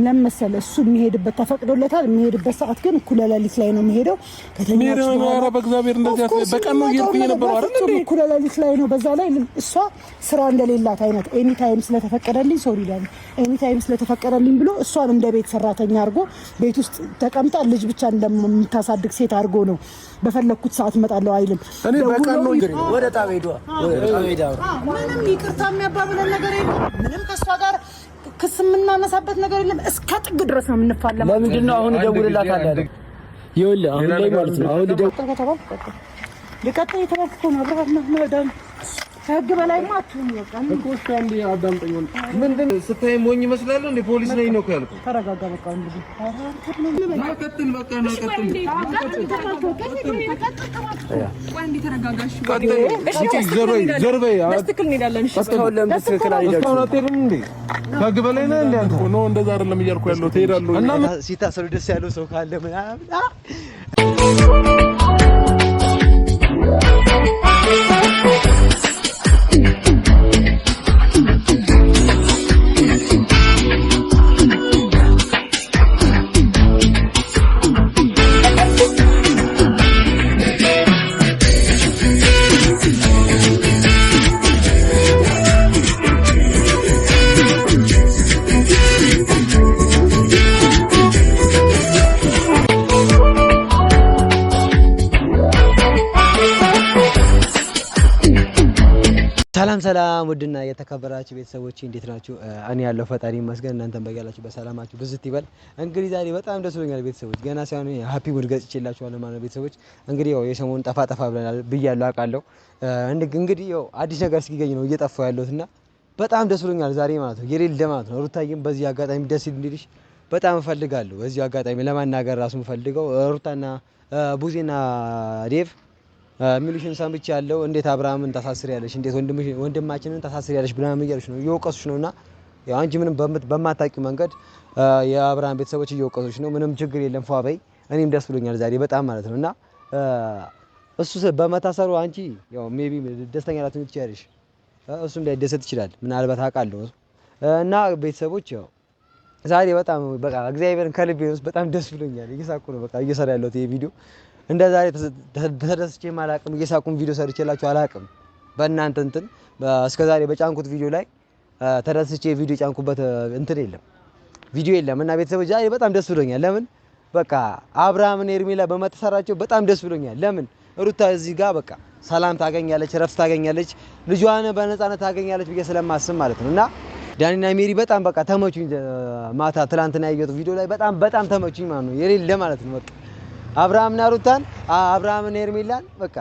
ለምሳሌ እሱ የሚሄድበት ተፈቅዶለታል የሚሄድበት ሰዓት ግን እኩለ ሌሊት ላይ ነው የሚሄደው ከተኛች ነው በእግዚአብሔር እንደዚህ በቀን ነው እየሄድኩኝ ነበር አይደል እኩለ ሌሊት ላይ ነው በዛ ላይ እሷ ስራ እንደሌላት አይነት ኤኒ ታይም ስለተፈቀደልኝ ሶሪ ዳኒ ኤኒ ታይም ስለተፈቀደልኝ ብሎ እሷን እንደ ቤት ሰራተኛ አድርጎ ቤት ውስጥ ተቀምጣ ልጅ ብቻ እንደምታሳድግ ሴት አድርጎ ነው በፈለኩት ሰዓት መጣለው አይልም እኔ በቀን ነው ወደ ጣቤዶ ምንም ይቅርታ የሚያባብለን ነገር የለም ምንም ከሷ ጋር ከስምና መሳበት ነገር የለም እስከ ጥግ ድረስ ነው የምንፋለመው ለምንድን ነው አሁን ደውልላታለሁ ይኸውልህ አሁን ላይ ማለት ነው አሁን ልቀጥል የተባልኩት ነው አብረሃና ማዳም ህግ በላይማ አትሁን ይወጣል እኮ እሺ አንዴ አዳምጠኝ ምንድን ስታይ ሞኝ ይመስላል እንዴ ፖሊስ ነኝ ነው ያልኩት ተረጋጋ በቃ እንዴ ናቀጥል በቃ ናቀጥል ወንዲ ተረጋጋሽ ዘርበይ ለስትክል እንሄዳለን እሺ እስካሁን ለምን ትክክል አይደለም አትሄድም እንዴ ህግ በላይ ነህ እንዴ አንተ ነው እንደዛ አይደለም እያልኩ ያለው ትሄዳለህ እና ሲታሰሩ ደስ ያለው ሰው ካለ ምናምን ሰላም ውድና የተከበራችሁ ቤተሰቦች እንዴት ናችሁ? እኔ ያለው ፈጣሪ ይመስገን እናንተም በያላችሁ በሰላማችሁ ብዝት ይበል። እንግዲህ ዛሬ በጣም ደስ ብሎኛል ቤተሰቦች ገና ሳይሆን ሃፒ ሙድ ገጽቼላችኋለሁ ማለት ነው ቤተሰቦች። እንግዲህ ያው የሰሞኑን ጠፋ ብለናል ብያለሁ አውቃለሁ። እንግዲህ ያው አዲስ ነገር እስኪገኝ ነው እየጠፋው ያለሁትና በጣም ደስ ብሎኛል ዛሬ ማለት ነው የሌለ ማለት ነው። ሩታዬም በዚህ አጋጣሚ ደስ እንዲልሽ በጣም እፈልጋለሁ። በዚህ አጋጣሚ ለማናገር ራሱ እፈልገው ሩታና ቡዜና ዴቭ ሚሊሽን ሰምቼ ያለው እንዴት አብርሃምን ታሳስሪያለሽ እንዴት ወንድማችንን ታሳስሪያለሽ ብላም እያልሽ ነው እየወቀሱሽ ነውና ያው አንቺ ምንም በማታውቂው መንገድ የአብርሃም ቤተሰቦች እየወቀሱሽ ነው። ምንም ችግር የለም ፏበይ እኔም ደስ ብሎኛል ዛሬ በጣም ማለት ነውና እሱ በመታሰሩ አንቺ ያው ሜቢ ደስተኛ ላትሆኚ ትችያለሽ እሱም ላይ ደሰት ይችላል ምናልባት አውቃለሁ እና ቤተሰቦች ያው ዛሬ በጣም በቃ እግዚአብሔርን ከልቤ ነው በጣም ደስ ብሎኛል እየሳቁ ነው በቃ እየሰራ ያለሁት ይሄ ቪዲዮ እንደ ዛሬ ተደስቼ ማላቅም እየሳቁም ቪዲዮ ሰርቼላችሁ አላቅም በእናንተ እንትን እስከ ዛሬ በጫንኩት ቪዲዮ ላይ ተደስቼ ቪዲዮ ጫንኩበት እንትን የለም ቪዲዮ የለም እና ቤተሰቦች ዛሬ በጣም ደስ ብሎኛል ለምን በቃ አብርሃምና ኤርሜላ በመተሰራቸው በጣም ደስ ብሎኛል ለምን ሩታ እዚህ ጋር በቃ ሰላም ታገኛለች ረፍት ታገኛለች ልጇን በነፃነት ታገኛለች ብዬ ስለማስብ ማለት ነውና ዳኒና ሜሪ በጣም በቃ ተመቹኝ ማታ ትላንትና ያየሁት ቪዲዮ ላይ በጣም ተመቹኝ ማለት ነው የሌለ ማለት ነው በቃ አብርሃምና ሩታን አብርሃምና ኤርሜላን በቃ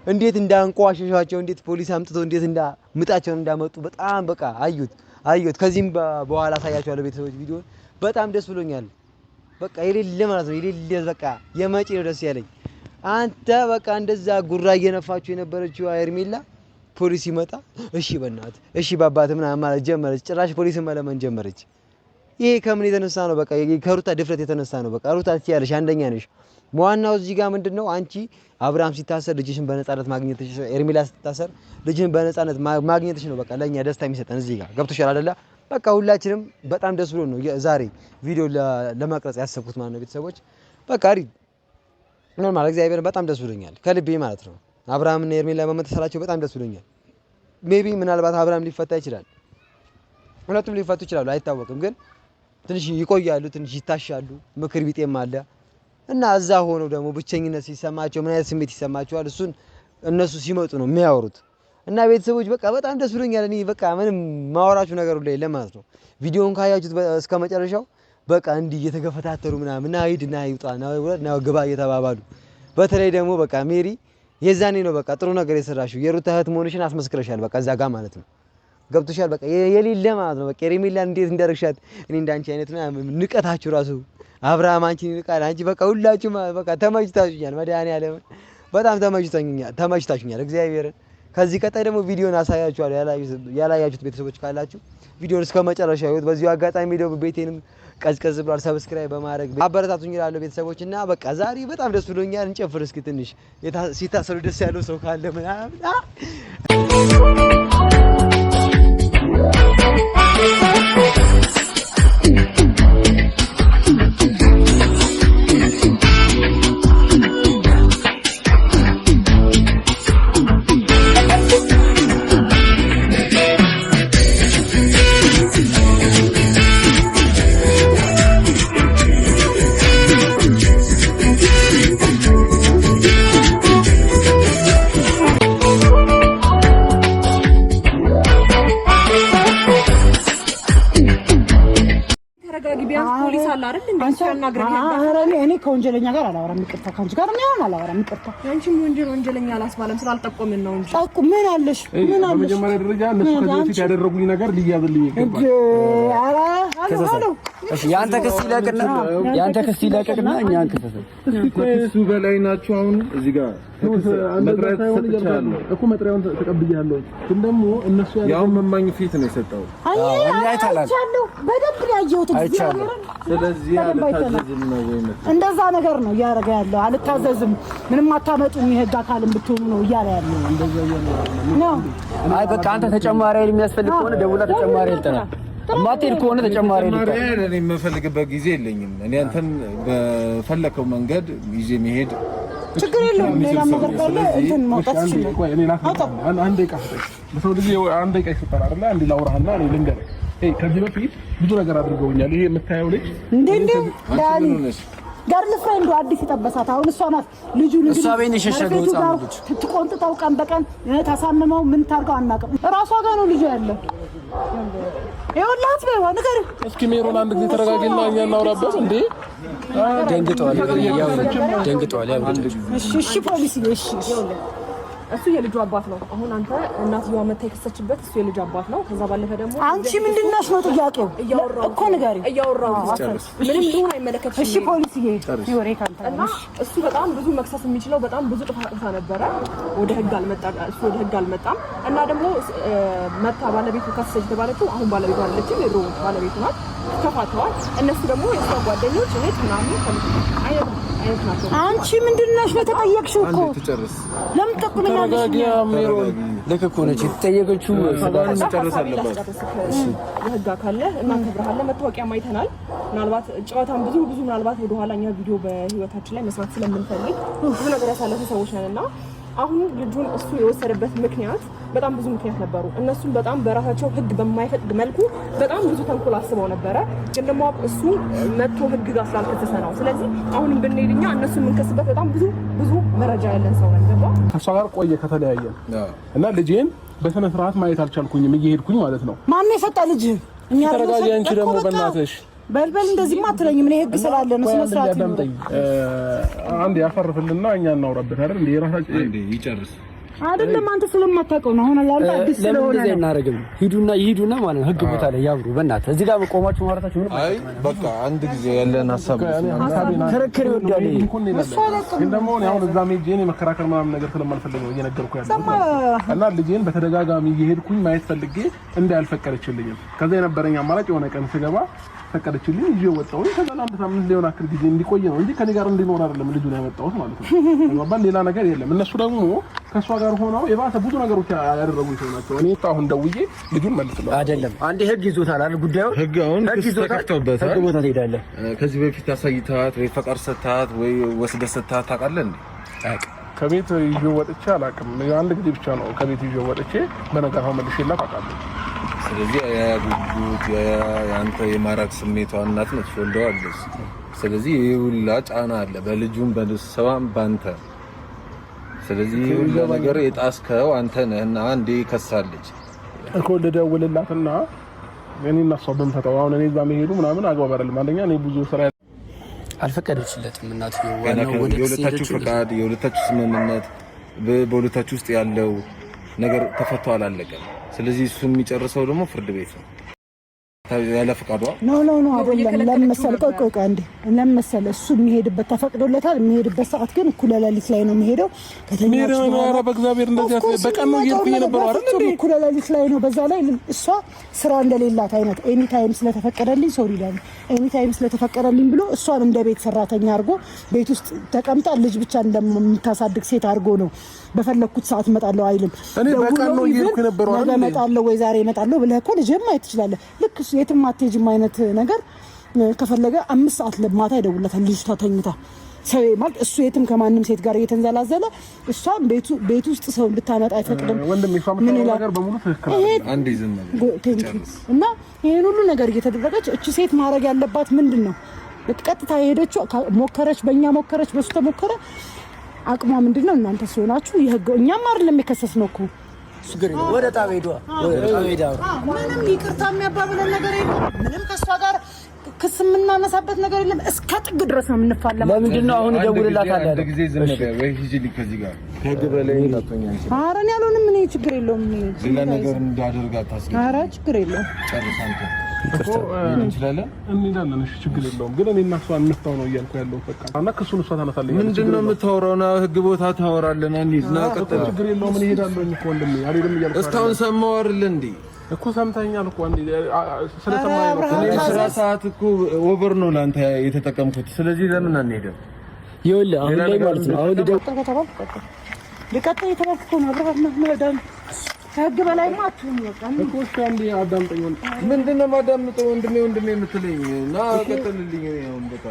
እንዴት እንዳንቋሸሻቸው እንዴት ፖሊስ አምጥቶ እንዴት ምጣቸውን እንዳመጡ በጣም በቃ አዩት ከዚህም በኋላ ሳያቸዋለሁ ቤተሰቦች ቪዲዮ በጣም ደስ ብሎኛል በቃ የሌለ ማለት ነው የሌለ በቃ የመጪ ነው ደስ ያለኝ አንተ በቃ እንደዛ ጉራ እየነፋችሁ የነበረችው ኤርሜላ ፖሊስ ይመጣ እሺ በእናት እሺ ባባት ምናምን ማለት ጀመረች ጭራሽ ፖሊስ መለመን ጀመረች ይሄ ከምን የተነሳ ነው በቃ ከሩታ ድፍረት የተነሳ ነው በቃ ሩታ ትያለሽ አንደኛ ነሽ ዋናው እዚህ ጋር ምንድነው አንቺ አብርሃም ሲታሰር ልጅሽን በነፃነት ማግኘትሽ ኤርሜላ ሲታሰር ልጅሽን በነፃነት ማግኘትሽ ነው በቃ ለኛ ደስታ የሚሰጠን እዚህ ጋር ገብቶሻል አይደለ በቃ ሁላችንም በጣም ደስ ብሎ ነው ዛሬ ቪዲዮ ለማቅረጽ ያሰብኩት ማለት ነው ቤተሰቦች በቃ አሪ ኖርማል እግዚአብሔር በጣም ደስ ብሎኛል ከልቤ ማለት ነው አብርሃምና ኤርሜላ በመተሰራቸው በጣም ደስ ብሎኛል ሜቢ ምናልባት አብርሃም ሊፈታ ይችላል ሁለቱም ሊፈቱ ይችላሉ አይታወቅም ግን ትንሽ ይቆያሉ ትንሽ ይታሻሉ ምክር ቢጤም አለ እና እዛ ሆነው ደግሞ ብቸኝነት ሲሰማቸው ምን አይነት ስሜት ይሰማቸዋል እሱን እነሱ ሲመጡ ነው የሚያወሩት እና ቤተሰቦች በቃ በጣም ደስ ብሎኛል እኔ በቃ ምንም ማወራችሁ ነገር ሁሉ የለም ማለት ነው ቪዲዮውን ካያችሁት እስከ መጨረሻው በቃ እንዲህ እየተገፈታተሩ ምናምን አይድና ይውጣ ነው ግባ እየተባባሉ በተለይ ደግሞ በቃ ሜሪ የዛኔ ነው በቃ ጥሩ ነገር የሰራሽው የሩታ እህት መሆንሽን አስመስክረሻል በቃ እዛ ጋር ማለት ነው ገብቶሻል በቃ የሌለ ማለት ነው በቃ ኤርሜላን እንዴት እንዳረግሻት እኔ እንዳንቺ አይነት ንቀታችሁ ራሱ አብርሃም አንቺ ንቃል አንቺ በቃ ሁላችሁ በቃ ተመችታችሁኛል መድኃኒዓለም በጣም ተመችታችሁኛል እግዚአብሔርን ከዚህ ቀጣይ ደግሞ ቪዲዮን አሳያችኋለሁ ያላያችሁት ቤተሰቦች ካላችሁ ቪዲዮን እስከ መጨረሻ ይሁት በዚሁ አጋጣሚ ደግሞ ቤቴንም ቀዝቀዝ ብሏል ሰብስክራይብ በማድረግ አበረታቱኝ ይላሉ ቤተሰቦችና በቃ ዛሬ በጣም ደስ ብሎኛል እንጨፍር እስኪ ትንሽ ሲታሰሩ ደስ ያለው ሰው ካለ ምናምን ተረጋጊ። ቢያንስ ፖሊስ አለ አይደል? እንደዚህ ያናግረኝ። ኧረ እኔ ከወንጀለኛ ጋር አላወራም። ይቅርታ ካንቺ ጋር ነው አላወራም። ይቅርታ ያንቺም ወንጀለኛ አላስባለም ስላልጠቆምን ነው እንጂ። ጠቁ ምን አለሽ? ምን አለሽ? በመጀመሪያ ደረጃ እነሱ ከዚህ በፊት ያደረጉኝ ነገር ሊያዝልኝ ይገባል። እሺ ያንተ ክስ ይለቅና እኛን ክሰሰን። እሱ በላይ ናቸው። አሁን እዚህ ጋር መጥሪያ ተሰጥቻለሁ እኮ መጥሪያውን ተቀብያለሁ። ግን ደግሞ እነሱ ያው መማኝ ፊት ነው የሰጠው። አይቻለሁ፣ በደንብ ያየሁት እግዚአብሔር። ስለዚህ አልታዘዝም ነው ወይ እንደዛ ነገር ነው እያደረገ ያለው። አልታዘዝም፣ ምንም አታመጡም፣ የህግ አካልም ብትሆኑ ነው እያለ ያለው። እንደዛ ነው። አይ በቃ አንተ ተጨማሪ የሚያስፈልግ ከሆነ ደውላ ተጨማሪ ልጠና ማቴል ከሆነ ተጨማሪ ልጠና። እኔ የምፈልግበት ጊዜ የለኝም። እኔ አንተን በፈለከው መንገድ ይዤ መሄድ ችግር የለውም። ሌላም ነገር ካለ እንትን ማውጣት ይችላል። ቆይ እኔ አንድ ደቂቃ በሰው ልጅ አንድ ደቂቃ ይሰጣል አይደል? አንድ ላውራህና እኔ ልንገርህ። ከዚህ በፊት ብዙ ነገር አድርገውኛል። ይሄ የምታየው ልጅ እንዴ ዳኒ ጋር ለፍሬንዱ አዲስ የጠበሳት አሁን እሷ ናት። ልጁ እሷ ቤት የሸሸገው ህፃን ልጅ ትቆንጥጠው ቀን በቀን ታሳምመው ምን ታርገው አናውቅም። እራሷ ጋር ነው ልጁ ያለው። ይኸውልህ በይዋ ነገር እስኪ ሜሮን አንድ ጊዜ ተረጋጊና እኛ እናውራበት። እንዴ ደንግጠዋል። እሺ ፖሊስ እሺ እሱ የልጁ አባት ነው። አሁን አንተ እናትየዋ መታ የከሰችበት እሱ የልጁ አባት ነው። ከዛ ባለፈ ደግሞ አንቺ ምንድነሽ ነው ጥያቄው እኮ ንገሪ። እያወራሁ ምንም ሊሆን አይመለከትሽም። እሺ ፖሊስ ይወሬ ካንተ እና እሱ በጣም ብዙ መክሰስ የሚችለው በጣም ብዙ ጥፋት ነበረ። ወደ ህግ አልመጣም እና ደግሞ መታ ባለቤቱ ከሰች ተባለችው። አሁን ባለቤቱ አለችኝ የድሮ ባለቤቱ ናት። ተፋተዋል። እነሱ ደግሞ የሷ ጓደኞች እህት ምናምን አይነት ናቸው። አንቺ ምንድነሽ ነው ተጠየቅሽው እኮ ለምን ተቆለኛለሽ? ልክ እኮ ነች የተጠየቀችው። የህግ አካል እናከብርሃለን። መታወቂያ ማይተናል። ምናልባት ጨዋታን ብዙ ምናልባት ወደ ኋላኛ ቪዲዮ በህይወታችን ላይ መስራት ስለምንፈልግ ብዙ ነገር ያሳለፉ ሰዎች ነንና አሁን ልጁን እሱ የወሰደበት ምክንያት በጣም ብዙ ምክንያት ነበሩ። እነሱም በጣም በራሳቸው ህግ በማይፈቅድ መልኩ በጣም ብዙ ተንኮል አስበው ነበረ። ግን ደግሞ እሱ መጥቶ ህግ ጋር ስላልከሰሰ ነው። ስለዚህ አሁንም ብንሄድኛ እነሱ የምንከስበት በጣም ብዙ መረጃ ያለን ሰው ነን። ገባ ከሷ ጋር ቆየ ከተለያየን እና ልጄን በስነ ስርዓት ማየት አልቻልኩኝም። እየሄድኩኝ ማለት ነው። ማን ነው የሰጣ ልጅ? እኛ ተረጋጊ። አንቺ ደግሞ በእናትሽ በልበል እንደዚህማ አትለኝም። እኔ ህግ ስላለ ነው ስነ ስርዓት ነው። አንዴ ያፈርፍልና እኛ እናውራበት አይደል? እንዴ ራሳችን እንዴ ይጨርስ አይደለም አንተ ስለማታውቀው ነው። አሁን አላልኩ አዲስ ስለሆነ ለምን እናረጋግም? ሂዱና ማለት ነው ህግ ቦታ ላይ ያብሩ። በእናትህ እዚህ ጋር ቆማችሁ ማውራታችሁ ምን? አይ በቃ አንድ ጊዜ ያለን ሀሳብ ክርክር ይወዳል። ግን ደግሞ አሁን እዛ ሜጄ እኔ መከራከር ምናምን ነገር ስለማልፈልግ ነው እየነገርኩ ያለው እና ልጄን በተደጋጋሚ እየሄድኩኝ ማየት ፈልጌ እንዳልፈቀደችልኝም ከዛ የነበረኝ አማራጭ የሆነ ቀን ስገባ ፈቀደችልኝ። ይዤ ወጣሁኝ። ከዛ አንድ ሳምንት ሊሆን አክል ጊዜ እንዲቆይ ነው እንጂ ከኔ ጋር እንዲኖር አይደለም ልጁን ያመጣሁት ማለት ነው። ባል ሌላ ነገር የለም። እነሱ ደግሞ ከሷ ጋር ሆነው የባሰ ብዙ ነገሮች ያደረጉኝ ሰው ናቸው። እኔ አሁን ደውዬ ልጁን መልስልኝ አይደለም አንዴ ህግ ይዞታል አይደል? ጉዳዩ ህግ አሁን ተከፍቶበታል። ህግ ቦታ ትሄዳለህ። ከዚህ በፊት አሳይተሃት ወይ ፈቃድ ሰጥተሃት ወይ ወስደህ ሰጥተሃት ታውቃለህ እንዴ? ከቤት ይዤ ወጥቼ አላውቅም። አንድ ጊዜ ብቻ ነው ከቤት ይዤ ወጥቼ በነጋታው መልሼላት አውቃለሁ። ስለዚህ ያጉጉት ያንተ የማራክ ስሜቷ እናት ነች ወልደዋለች። ስለዚህ ይሄ ሁላ ጫና አለ በልጁም በሰዋም ባንተ። ስለዚህ ሁሉ ነገር የጣስከው አንተ ነህና አንዴ ከሳለች እኮ ልደውልላትና እኔና እሷ ብንፈታው አሁን እኔ እዛ መሄዱ ምናምን አግባብ አይደለም። አንደኛ እኔ ብዙ ስራ አልፈቀደችለትም እናት የሁለታችሁ ፈቃድ የሁለታችሁ ስምምነት በሁለታችሁ ውስጥ ያለው ነገር ተፈቶ አላለቀም። ስለዚህ እሱ የሚጨርሰው ደግሞ ፍርድ ቤት ነው ያለ ፈቃዷ። ኖ አይደለም። ለምን መሰለህ ቆይ አንዴ ለምን መሰለህ እሱ የሚሄድበት ተፈቅዶለታል። የሚሄድበት ሰዓት ግን እኩለ ሌሊት ላይ ነው የሚሄደው። ከተኛች ነው በእግዚአብሔር እንደዚህ በቀን ነው እየሄድኩኝ የነበረው አይደል እንዴ? እኩለ ሌሊት ላይ ነው። በዛ ላይ እሷ ስራ እንደሌላት አይነት ኤኒ ታይም ስለተፈቀደልኝ ኤኒ ታይም ስለተፈቀደልኝ ብሎ እሷን እንደ ቤት ሰራተኛ አድርጎ ቤት ውስጥ ተቀምጣ ልጅ ብቻ እንደምታሳድግ ሴት አድርጎ ነው በፈለኩት ሰዓት እመጣለሁ አይልም። እኔ በቀን ነው እየሄድኩ የነበረው አይደል? እመጣለሁ ወይ ዛሬ እመጣለሁ ብለህ እኮ ልጅም ማየት ትችላለህ። ልክ የትም አትሄጂም አይነት ነገር ከፈለገ 5 ሰዓት ለማታ ይደውልላታል። ልጅቷ ተኝታ ሰው ማለት እሱ የትም ከማንም ሴት ጋር እየተንዘላዘለ እሷን ቤት ውስጥ ሰው እንድታመጣ አይፈቅድም። ምን ነገር በሙሉ ትክክል አንዴ ዝም እና ይሄን ሁሉ ነገር እየተደረገች እቺ ሴት ማድረግ ያለባት ምንድነው? በቀጥታ ሄደችው ሞከረች፣ በእኛ ሞከረች፣ በሱ ተሞከረ። አቅሟ ምንድነው? እናንተ ሲሆናችሁ ይሄው እኛም አይደለም የከሰስነው እኮ ወደ ጣቤዷ ምንም ይቅርታ የሚያባብለን ነገር የለም። ምንም ከሷ ጋር ክስ የምናነሳበት ነገር የለም። እስከ ጥግ ድረስ ነው የምንፋለመው። ለምንድን ነው አሁን እደውልላታለሁ? አንድ ጊዜ ዝም በይ ወይ ሂጂልኝ ከዚህ ጋር ከህግ በላይ እንዳትሆኛል። ኧረ እኔ አልሆንም። እኔ ችግር የለውም። ሌላ ነገር እንዳደርግ አታስገኝ። ኧረ ችግር የለውም። ጨርስ አንተ እንችላለን እንሄዳለን። እሺ ችግር የለውም። ግን እኔ እና እሷ እንፍታው ነው እያልኩ ያለው በቃ እና ክሱን እሷ ታነሳለች። ምንድን ነው የምታወራው? ና ህግ ቦታ ታወራለህ። እንሂድ ና ቀጥል። ችግር የለውም። እኔ እሄዳለሁ እኮ ወንድሜ አልሄድም እያልኩ እስካሁን ሰማሁ አይደል እንዴ እኮ ሰምተኸኛል እኮ አንዴ ስለሰማኸኝ ነው። እኔ ስራ ሰዓት እኮ ኦቨር ነው ለአንተ የተጠቀምኩት። ስለዚህ ለምን አንሄድም? ይኸውልህ አሁን ላይ ማለት ነው አሁን ልቀጥል የተባልኩ ነው። አብረን ማዳም ከህግ በላይማ አትሁን። በቃ እኮ እሺ አንዴ አዳምጠኝ። ምንድን ነው የማዳምጠው? ወንድሜ የምትለኝ ና ቀጥልልኝ። አሁን በቃ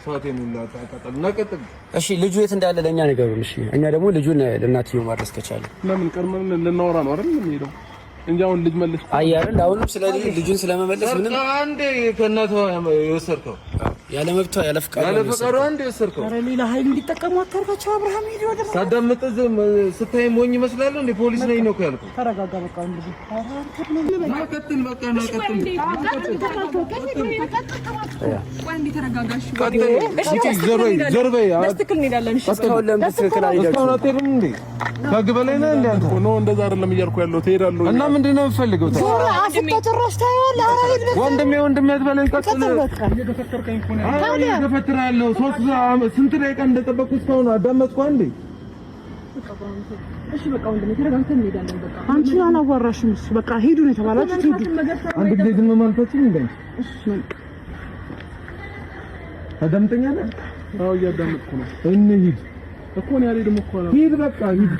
ሰዓቴን ሁላ ታቃጠል እና ቀጥል። እሺ ልጁ የት እንዳለ ለእኛ ነገሩን። እሺ እኛ ደግሞ ልጁን ለእናትየው ማድረስ ከቻለ ለምን ቀድመን ልናወራ ነው አይደል የምንሄደው እንጂ አሁን ልጅ መልስ አያረን አሁንም ስለዚህ ልጁን ስለመመለስ ምንም አንዴ ከእናቷ የወሰድከው ያለ መብቷ ያለ ፍቃድ አንዴ የወሰድከው። ኧረ ሌላ ኃይል እንዲጠቀሙ አታርጋቸው። አብርሃም ሂድ ወደ ሳዳምጥ ስታይ ሞኝ እመስላለሁ እንዴ? ፖሊስ ነኝ ነው እኮ ያልኩህ። ተረጋጋ በቃ እንዴ። ቀጥል በቃ ና ቀጥል። ዞር በይ። በትክክል እንሄዳለን። እሺ እስካሁን ለምን ትክክል አይደለም? እስካሁን አትሄድም እንዴ? ከህግ በላይ ነህ እንዴ አንተ? ነው እንደዛ አይደለም እያልኩ ያለው ትሄዳለህ እና ምንድን ነው የምፈልገው? ዞር አፍታ ጭራሽ ታየዋለህ። ኧረ ሂድ በቃ ወንድሜ አትበለኝ። ቀጥል በቃ እየተፈተርከኝ እኮ ነው። እየተፈተራለሁ። ስንት ደቂቃ እንደጠበቅኩ እስካሁን አዳመጥኩ አንዴ። እሺ በቃ ወንድሜ ተረጋግተን እንሄዳለን። በቃ አንቺን አላዋራሽም። እሱ በቃ ሂዱ ነው የተባላችሁት። ሂዱ። አንድ ጊዜ ዝም ማለታችን እንዴ? ታዳምጠኛለህ? አዎ እያዳመጥኩ ነው። እንሂድ እኮ ነው ያለኝ። ደግሞ እኮ ነው ሂድ በቃ ሂድ።